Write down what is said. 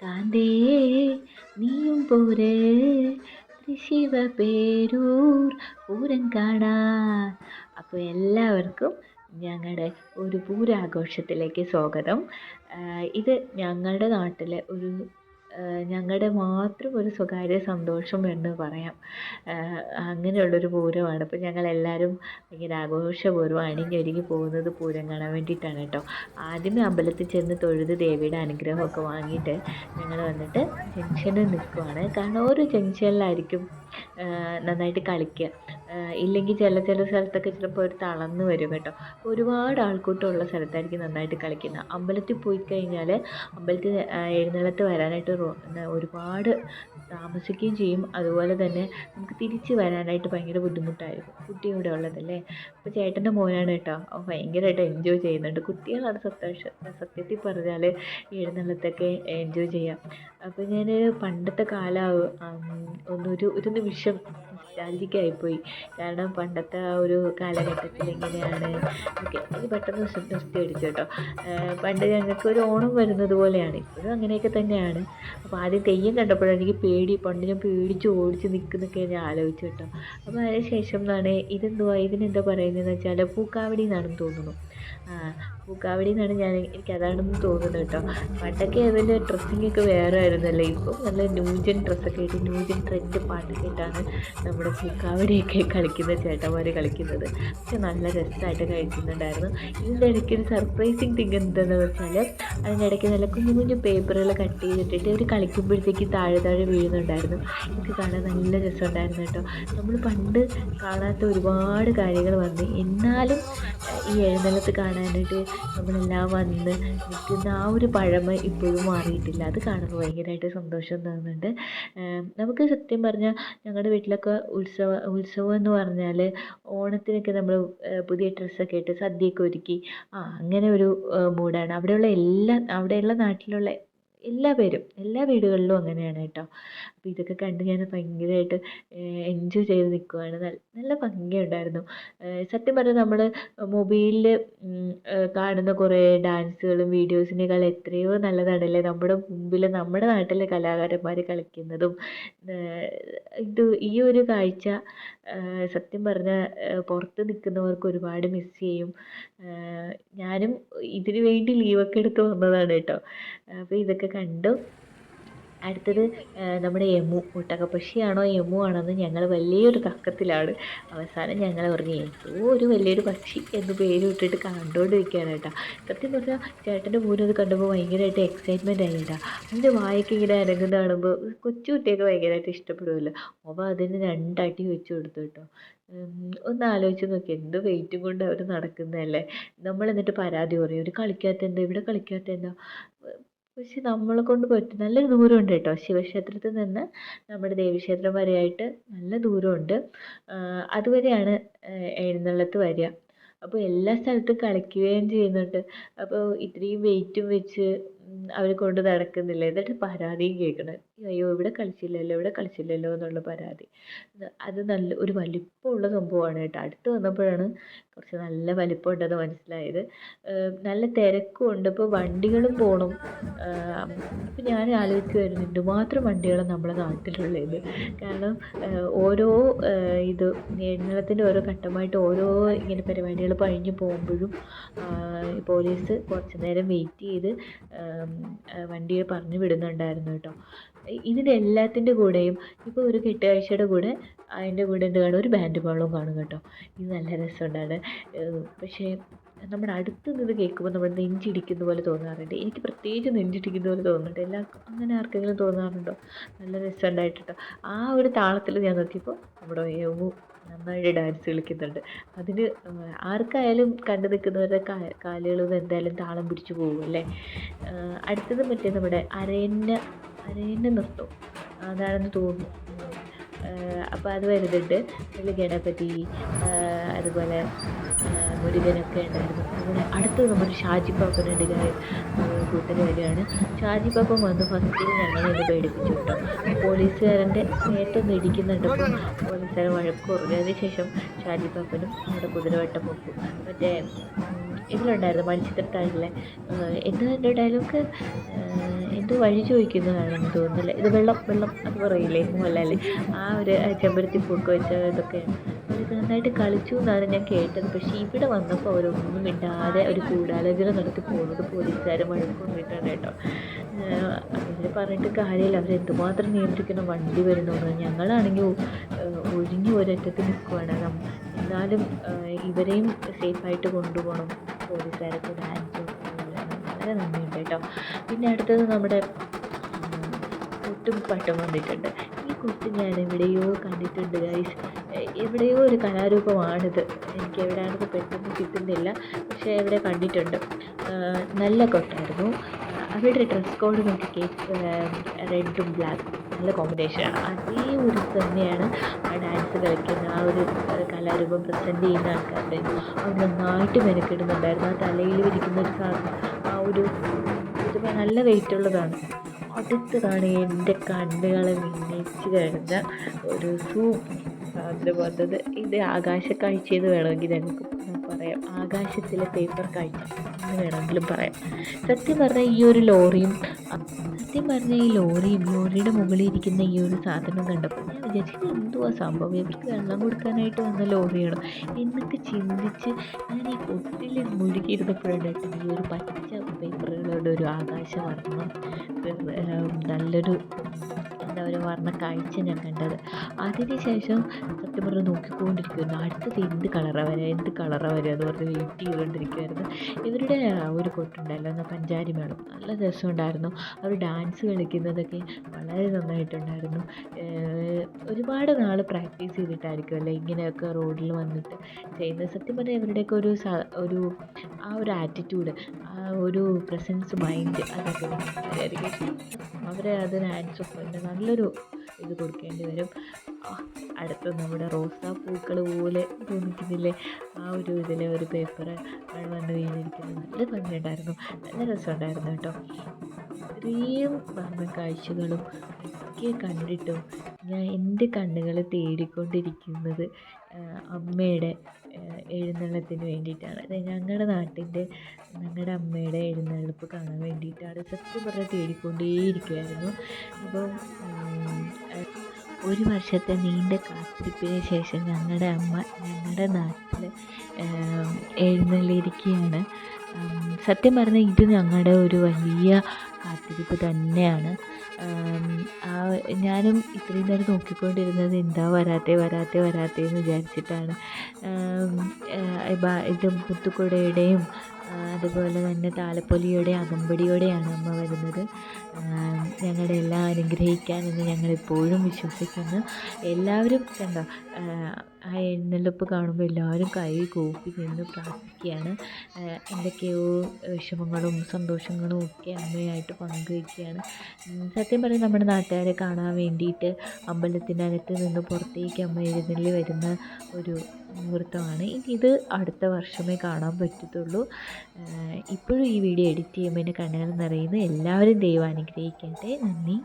കാന്തേ നീയും പോര് തൃശ്ശിവപേരൂർ പൂരം കാണാൻ. അപ്പോൾ എല്ലാവർക്കും ഞങ്ങളുടെ ഒരു പൂരാഘോഷത്തിലേക്ക് സ്വാഗതം. ഇത് ഞങ്ങളുടെ നാട്ടിലെ ഒരു ഞങ്ങളുടെ മാത്രം ഒരു സ്വകാര്യ സന്തോഷം എന്ന് പറയാം. അങ്ങനെയുള്ളൊരു പൂരമാണ്. അപ്പോൾ ഞങ്ങളെല്ലാവരും ഭയങ്കര ആഘോഷപൂർവ്വം അണിഞ്ഞൊരുങ്ങി പോകുന്നത് പൂരം കാണാൻ വേണ്ടിയിട്ടാണ് കേട്ടോ. ആദ്യമേ അമ്പലത്തിൽ ചെന്ന് തൊഴുത് ദേവിയുടെ അനുഗ്രഹമൊക്കെ വാങ്ങിയിട്ട് ഞങ്ങൾ വന്നിട്ട് ജംഗ്ഷനിൽ നിൽക്കുവാണ്. കാരണം ഓരോ ജംഗ്ഷനിലായിരിക്കും നന്നായിട്ട് കളിക്കുക. ഇല്ലെങ്കിൽ ചില സ്ഥലത്തൊക്കെ ചിലപ്പോൾ ഒരു തളർന്ന് വരും കേട്ടോ. ഒരുപാട് ആൾക്കൂട്ടമുള്ള സ്ഥലത്തായിരിക്കും നന്നായിട്ട് കളിക്കുന്നത്. അമ്പലത്തിൽ പോയി കഴിഞ്ഞാൽ അമ്പലത്തിൽ എഴുന്നള്ളത്ത് വരാനായിട്ട് ഒരുപാട് താമസിക്കുകയും ചെയ്യും. അതുപോലെ തന്നെ നമുക്ക് തിരിച്ച് വരാനായിട്ട് ഭയങ്കര ബുദ്ധിമുട്ടായിരിക്കും. കുട്ടി ഇവിടെ ഉള്ളതല്ലേ. അപ്പോൾ ചേട്ടൻ്റെ മോനാണ് കേട്ടോ. അവൻ ഭയങ്കരമായിട്ട് എൻജോയ് ചെയ്യുന്നുണ്ട്. കുട്ടികളാണ് സത്യത്തിൽ പറഞ്ഞാൽ എഴുന്നള്ളത്തൊക്കെ എൻജോയ് ചെയ്യാം. അപ്പോൾ ഞാൻ പണ്ടത്തെ കാലം ഒരു നിമിഷം നൊസ്റ്റാൾജിക്കായിപ്പോയി. കാരണം പണ്ടത്തെ ആ ഒരു കാലഘട്ടത്തിൽ എങ്ങനെയാണ് ഒക്കെ എനിക്ക് പെട്ടെന്ന് നൊസ്റ്റി അടിച്ചു കേട്ടോ. പണ്ട് ഞങ്ങൾക്ക് ഒരു ഓണം വരുന്നത് പോലെയാണ്. ഇപ്പോഴും അങ്ങനെയൊക്കെ തന്നെയാണ്. അപ്പോൾ ആദ്യം തെയ്യം കണ്ടപ്പോഴാണ് എനിക്ക് പേടി. പണ്ട് ഞാൻ പേടിച്ച് ഓടിച്ച് നിൽക്കുന്നൊക്കെ ഞാൻ ആലോചിച്ചു കേട്ടോ. അപ്പോൾ അതിന് ശേഷം എന്നാണ് ഇതിനെന്താ പറയുന്നതെന്ന് വെച്ചാൽ പൂക്കാവടി എന്നാണെന്ന് തോന്നുന്നു. പൂക്കാവടി എന്നാണ് എനിക്കതാണെന്ന് തോന്നുന്നത് കേട്ടോ. പണ്ടൊക്കെ അതിൻ്റെ ഡ്രസ്സിങ്ങൊക്കെ വേറെ ആയിരുന്നല്ലോ. ഇപ്പം നല്ല ന്യൂജൻ ഡ്രസ്സൊക്കെ ആയിട്ട് ന്യൂജൻ ട്രെൻഡ് പാട്ടൊക്കെ ആയിട്ടാണ് നമ്മുടെ പൂക്കാവടിയൊക്കെ ചേട്ടന്മാർ കളിക്കുന്നത്. പക്ഷെ നല്ല രസമായിട്ട് കഴിക്കുന്നുണ്ടായിരുന്നു. ഇതിൻ്റെ ഇടയ്ക്കൊരു സർപ്രൈസിങ് തിങ് എന്താണെന്ന് വെച്ചാൽ അതിനിടയ്ക്ക് നല്ല കുഞ്ഞു കുഞ്ഞു പേപ്പറുകൾ കട്ട് ചെയ്തിട്ടിട്ട് അവർ കളിക്കുമ്പോഴത്തേക്ക് താഴെ വീഴുന്നുണ്ടായിരുന്നു. എനിക്ക് കാണാൻ നല്ല രസമുണ്ടായിരുന്നു കേട്ടോ. നമ്മൾ പണ്ട് കാണാത്ത ഒരുപാട് കാര്യങ്ങൾ വന്ന് എന്നാലും ഈ എഴുന്നള്ളത്ത് കാണാനായിട്ട് നമ്മളെല്ലാം വന്ന് നിൽക്കുന്ന ആ ഒരു പഴമ ഇപ്പോഴും മാറിയിട്ടില്ല. അത് കാണുമ്പോൾ ഭയങ്കരമായിട്ട് സന്തോഷം തോന്നുന്നുണ്ട്. നമുക്ക് സത്യം പറഞ്ഞാൽ ഞങ്ങളുടെ വീട്ടിലൊക്കെ ഉത്സവം എന്ന് പറഞ്ഞാൽ ഓണത്തിനൊക്കെ നമ്മൾ പുതിയ ഡ്രസ്സൊക്കെ ഇട്ട് സദ്യയൊക്കെ ഒരുക്കി അങ്ങനെ ഒരു മൂഡാണ്. അവിടെയുള്ള നാട്ടിലുള്ള എല്ലാ വീടുകളിലും അങ്ങനെയാണ് കേട്ടോ. അപ്പോൾ ഇതൊക്കെ കണ്ട് ഞാൻ ഭയങ്കരമായിട്ട് എൻജോയ് ചെയ്ത് നിൽക്കുവാണ്. നല്ല ഭംഗിയുണ്ടായിരുന്നു. സത്യം പറഞ്ഞാൽ നമ്മൾ മൊബൈലിൽ കാണുന്ന കുറേ ഡാൻസുകളും വീഡിയോസിനേക്കാൾ എത്രയോ നല്ലതാണല്ലേ നമ്മുടെ മുമ്പിൽ നമ്മുടെ നാട്ടിലെ കലാകാരന്മാർ കളിക്കുന്നതും. ഈ ഒരു കാഴ്ച സത്യം പറഞ്ഞാൽ പുറത്ത് നിൽക്കുന്നവർക്ക് ഒരുപാട് മിസ് ചെയ്യും. ഞാനും ഇതിനു വേണ്ടി ലീവൊക്കെ എടുത്ത് വന്നതാണ് കേട്ടോ. അപ്പോൾ ഇതൊക്കെ കണ്ടു. അടുത്തത് നമ്മുടെ യമു ഒട്ടകപ്പക്ഷിയാണോ യമു ആണോ എന്ന് ഞങ്ങൾ വലിയൊരു തർക്കത്തിലാണ്. അവസാനം ഞങ്ങൾ പറഞ്ഞു ഏതോ ഒരു വലിയൊരു പക്ഷി എന്ന് പേര് ഇട്ടിട്ട് കണ്ടുകൊണ്ടിരിക്കുകയാണ് കേട്ടോ. സത്യം പറഞ്ഞാൽ ചേട്ടൻ്റെ മോനും അത് കണ്ടപ്പോൾ ഭയങ്കരമായിട്ട് എക്സൈറ്റ്മെൻ്റ് ആയി കേട്ടോ. അതിൻ്റെ വായൊക്കെ ഇങ്ങനെ അനങ്ങുന്ന കാണുമ്പോൾ കൊച്ചു കുട്ടിയൊക്കെ ഭയങ്കരമായിട്ട് ഇഷ്ടപ്പെടുമല്ലോ. അപ്പോൾ അതിന് 2 അടി വെച്ച് കൊടുത്തു കേട്ടോ. ഒന്ന് ആലോചിച്ച് നോക്കി, എന്ത് വെയിറ്റും കൊണ്ട് അവർ നടക്കുന്നതല്ലേ. നമ്മൾ എന്നിട്ട് പരാതി പറയും ഒരു കളിക്കാത്തതെന്താ ഇവിടെ കളിക്കാത്തതെന്താ. പക്ഷെ നമ്മളെ കൊണ്ട് പറ്റും. നല്ലൊരു ദൂരമുണ്ട് കേട്ടോ. ശിവക്ഷേത്രത്തിൽ നിന്ന് നമ്മുടെ ദേവീക്ഷേത്രം വരെയായിട്ട് നല്ല ദൂരമുണ്ട്. അതുവരെയാണ് എഴുന്നള്ളത്ത് വരിക. അപ്പോൾ എല്ലാ സ്ഥലത്തും കളിക്കുകയും ചെയ്യുന്നുണ്ട്. അപ്പോൾ ഇത്രയും വെയിറ്റും വെച്ച് അവർ കൊണ്ട് നടക്കുന്നില്ല. എന്നിട്ട് പരാതിയും കേൾക്കണം. അയ്യോ ഇവിടെ കളിച്ചില്ലല്ലോ എന്നുള്ള പരാതി. അത് നല്ല ഒരു വലിപ്പമുള്ള സംഭവമാണ് കേട്ടോ. അടുത്ത് വന്നപ്പോഴാണ് കുറച്ച് നല്ല വലിപ്പം ഉണ്ടെന്ന് മനസ്സിലായത്. നല്ല തിരക്കും ഉണ്ട്. ഇപ്പോൾ വണ്ടികളും പോകണം. അപ്പോൾ ഞാൻ ആലോചിക്കുമായിരുന്നു എന്തുമാത്രം വണ്ടികളാണ് നമ്മുടെ നാട്ടിലുള്ളത്. കാരണം ഓരോ എഴുന്നള്ളത്തിൻ്റെ ഓരോ ഘട്ടമായിട്ട് ഓരോ ഇങ്ങനെ പരിപാടികൾ കഴിഞ്ഞ് പോകുമ്പോഴും പോലീസ് കുറച്ച് നേരം വെയിറ്റ് ചെയ്ത് വണ്ടിയെ പറഞ്ഞു വിടുന്നുണ്ടായിരുന്നു കേട്ടോ. ഇതിൻ്റെ എല്ലാത്തിൻ്റെ കൂടെയും ഇപ്പോൾ ഒരു കെട്ടുകാഴ്ചയുടെ കൂടെ അതിൻ്റെ കൂടെ എന്ത് കാണും, ഒരു ബാൻഡ് മേളവും കാണും കേട്ടോ. ഇത് നല്ല രസമുണ്ടാണ്. പക്ഷേ നമ്മുടെ അടുത്ത് നിന്ന് കേൾക്കുമ്പോൾ നമ്മൾ നെഞ്ചിടിക്കുന്ന പോലെ തോന്നാറുണ്ട്. എനിക്ക് പ്രത്യേകിച്ച് നെഞ്ചിടിക്കുന്ന പോലെ തോന്നുന്നുണ്ട്. എല്ലാവർക്കും അങ്ങനെ ആർക്കെങ്കിലും തോന്നാറുണ്ടോ? നല്ല രസമുണ്ടായിട്ട് കേട്ടോ. ആ ഒരു താളത്തിൽ ഞാൻ നോക്കിയപ്പോൾ നമ്മുടെ യമു നന്നായിട്ട് ഡാൻസ് കളിക്കുന്നുണ്ട്. അതിന് ആർക്കായാലും കണ്ടു നിൽക്കുന്നവരുടെ കാലുകൾ എന്തായാലും താളം പിടിച്ചു പോകും അല്ലേ. അടുത്തത് മറ്റേ നമ്മുടെ അരയന്ന നൃത്തം അതാണെന്ന് തോന്നുന്നു. അപ്പോൾ അത് വരുന്നുണ്ട്. അതിൽ ഗണപതി അതുപോലെ മുരുകനൊക്കെ ഉണ്ടായിരുന്നു. അതുപോലെ അടുത്തത് നമ്മുടെ ഷാജി പാപ്പനുണ്ട്. കൂട്ടർ വരികയാണ്. ഷാജി പാപ്പൻ വന്ന് ഫസ്റ്റിൽ ഞങ്ങളൊന്ന് പേടിപ്പിച്ചു കേട്ടോ. പോലീസുകാരൻ്റെ മേത്തൊന്ന് ഇടിക്കുന്നുണ്ടപ്പോൾ പോലീസുകാരൻ വഴക്ക് പറഞ്ഞു. അതിനുശേഷം ഷാജി പാപ്പനും നമ്മുടെ കുതിരവട്ടം പൊക്കും. മറ്റേ ഇതിലുണ്ടായിരുന്നു മണിച്ചിത്രത്താഴിലെ എന്താ എൻ്റെ ഡയലോഗ് എന്ത് വഴി ചോദിക്കുന്നതാണെന്ന് തോന്നുന്നില്ല. ഇത് വെള്ളം വെള്ളം അത് പറയില്ലേ മോഹൻലാൽ, ആ ഒരു ചെമ്പരത്തി പൂക്ക് വെച്ച ഇതൊക്കെയാണ്. അവരൊക്കെ നന്നായിട്ട് കളിച്ചു എന്നാണ് ഞാൻ കേട്ടത്. പക്ഷേ ഇവിടെ വന്നപ്പോൾ അവരൊന്നും മിണ്ടാതെ ഒരു ഗൂഢാലോചന നടത്തി പോകുന്നത് പോലീസുകാർ വഴക്കൊണ്ടിട്ടാണ് കേട്ടോ. അവരെ പറഞ്ഞിട്ട് കാര്യമില്ല, അവരെന്തുമാത്രം നിയന്ത്രിക്കണം, വണ്ടി വരുന്നത്. ഞങ്ങളാണെങ്കിൽ ഒഴിഞ്ഞ് ഒരറ്റത്ത് നിൽക്കുവാണ്. എന്നാലും ഇവരെയും സേഫായിട്ട് കൊണ്ടുപോകണം പോലീസുകാരൊക്കെ. ഡാൻസും വളരെ നന്ദിയുണ്ട് കേട്ടോ. പിന്നെ അടുത്തത് നമ്മുടെ കൊട്ടും പാട്ടും വന്നിട്ടുണ്ട്. ഈ കൊട്ട് ഞാൻ എവിടെയോ കണ്ടിട്ടുണ്ട് ഗൈസ്. എവിടെയോ ഒരു കലാരൂപമാണിത്. എനിക്ക് എവിടെയാണെന്ന് പെട്ടെന്ന് കിട്ടുന്നില്ല, പക്ഷേ എവിടെ കണ്ടിട്ടുണ്ട്. നല്ല കൊട്ടായിരുന്നു. അവരുടെ ഡ്രസ് കോഡ് നോക്കിക്കേ, റെഡും ബ്ലാക്കും നല്ല കോമ്പിനേഷനാണ്. അതേ ഒരു തന്നെയാണ് ആ ഡാൻസ് കളിക്കുന്ന ആ ഒരു കലാരൂപം പ്രസൻറ്റ് ചെയ്യുന്ന ആൾക്കാരുടെ. അവർ നന്നായിട്ട് മെനക്കെടുന്നുണ്ടായിരുന്നു. ആ തലയിൽ ഇരിക്കുന്ന ഒരു സാധനം, ആ ഒരു ഇത് നല്ല വെയിറ്റുള്ളതാണ്. അടുത്തതാണ് എൻ്റെ കണ്ണുകളെ മിന്നിച്ച് കഴിഞ്ഞ ഒരു സൂപ്പർ സാധനം വന്നത്. ഇത് ആകാശക്കാഴ്ചയെന്ന് വേണമെങ്കിൽ ഞങ്ങൾക്ക് പറയാം. ആകാശത്തിലെ പേപ്പർ കാഴ്ച എന്ന് വേണമെങ്കിലും പറയാം. സത്യം പറഞ്ഞാൽ ഈ ഒരു ലോറിയും ലോറിയുടെ മുകളിൽ ഇരിക്കുന്ന ഈ ഒരു സാധനം കണ്ടപ്പോൾ ഞാൻ വിചാരിച്ചത് എന്തുവാ സംഭവം, ഇവർക്ക് വെള്ളം കൊടുക്കാനായിട്ട് വന്ന ലോറിയാണോ എന്നൊക്കെ ചിന്തിച്ച് ഞാൻ ഈ കൊട്ടിൽ മുഴുകിയിരുന്നപ്പോഴാണ് ഈ ഒരു പച്ച പേപ്പറുകളുടെ ഒരു ആകാശവർണ്ണം, നല്ലൊരു എന്താ പറയുക വർണ്ണ കാഴ്ച ഞാൻ കണ്ടത്. അതിനുശേഷം സത്യം പറഞ്ഞ് നോക്കിക്കൊണ്ടിരിക്കുമായിരുന്നു, അടുത്തത് എന്ത് കളറാണ് വരിക എന്ന് പറഞ്ഞ് വെയിറ്റ് ചെയ്തുകൊണ്ടിരിക്കുമായിരുന്നു. ഇവരുടെ ഒരു കൊട്ടുണ്ടല്ലോ എന്നാൽ പഞ്ചാരി മേളം, നല്ല രസമുണ്ടായിരുന്നു. അവർ ഡാൻസ് കളിക്കുന്നതൊക്കെ വളരെ നന്നായിട്ടുണ്ടായിരുന്നു. ഒരുപാട് നാൾ പ്രാക്ടീസ് ചെയ്തിട്ടായിരിക്കുമല്ലോ ഇങ്ങനെയൊക്കെ റോഡിൽ വന്നിട്ട് ചെയ്യുന്നത്. സത്യം പറഞ്ഞാൽ ഇവരുടെയൊക്കെ ഒരു ആ ഒരു ആറ്റിറ്റ്യൂഡ്, ആ ഒരു പ്രസൻസ്, മൈൻഡ്, അതൊക്കെ അവരെ അതിന് ഹാൻഡ്സ് ഓഫ് നല്ലൊരു ഇത് കൊടുക്കേണ്ടി വരും. അടുത്ത് നമ്മുടെ റോസാപ്പൂക്കൾ പോലെ തോന്നിക്കുന്നില്ലേ, ആ ഒരു ഇതിലെ ഒരു പേപ്പർ വന്ന് വീണിരിക്കുന്നത് നല്ല ഭംഗിയുണ്ടായിരുന്നു, നല്ല രസമുണ്ടായിരുന്നു കേട്ടോ. ഇത്രയും പറഞ്ഞ കാഴ്ചകളും ഒക്കെ കണ്ടിട്ടും ഞാൻ എൻ്റെ കണ്ണുകൾ തേടിക്കൊണ്ടിരിക്കുന്നത് അമ്മയുടെ എഴുന്നള്ളത്തിന് വേണ്ടിയിട്ടാണ്. അതായത് ഞങ്ങളുടെ അമ്മയുടെ എഴുന്നള്ളിപ്പ് കാണാൻ വേണ്ടിയിട്ടാണ് സത്യം പറഞ്ഞാൽ തേടിക്കൊണ്ടേയിരിക്കുമായിരുന്നു. അപ്പം ഒരു വർഷത്തെ നീണ്ട കാത്തിരിപ്പിന് ശേഷം ഞങ്ങളുടെ അമ്മ ഞങ്ങളുടെ നാട്ടിൽ എഴുന്നള്ളിയിരിക്കുകയാണ്. സത്യം പറഞ്ഞാൽ ഇത് ഞങ്ങളുടെ ഒരു വലിയ കാത്തിരിപ്പ് തന്നെയാണ്. ഞാനും ഇത്രയും നേരം നോക്കിക്കൊണ്ടിരുന്നത് എന്താ വരാത്തേന്ന് വിചാരിച്ചിട്ടാണ്. ഇത് മുത്തുക്കുടയുടെയും അതുപോലെ തന്നെ താലപ്പൊലിയുടെയും അകമ്പടിയോടെയാണ് അമ്മ വരുന്നത്. ഞങ്ങളുടെ എല്ലാം അനുഗ്രഹിക്കാനെന്ന് ഞങ്ങളെപ്പോഴും വിശ്വസിക്കുന്നു. എല്ലാവരും കണ്ടോ, ആ എഴുന്നള്ളിപ്പ് കാണുമ്പോൾ എല്ലാവരും കൈ കൂപ്പി നിന്ന് പ്രാർത്ഥിക്കുകയാണ്. എന്തൊക്കെയോ വിഷമങ്ങളും സന്തോഷങ്ങളും ഒക്കെ അമ്മയായിട്ട് പങ്കുവയ്ക്കുകയാണ്. സത്യം പറഞ്ഞാൽ നമ്മുടെ നാട്ടുകാരെ കാണാൻ വേണ്ടിയിട്ട് അമ്പലത്തിനകത്ത് നിന്ന് പുറത്തേക്ക് അമ്മ എഴുന്നള്ളി വരുന്ന ഒരു മുഹൂർത്തമാണ്. ഇത് അടുത്ത വർഷമേ കാണാൻ പറ്റത്തുള്ളൂ. ഇപ്പോഴും ഈ വീഡിയോ എഡിറ്റ് ചെയ്യുമ്പോൾ എൻ്റെ കണ്ണുകൾ നിറയുന്നു. എല്ലാവരും ദൈവം അനുഗ്രഹിക്കട്ടെ. നന്ദി.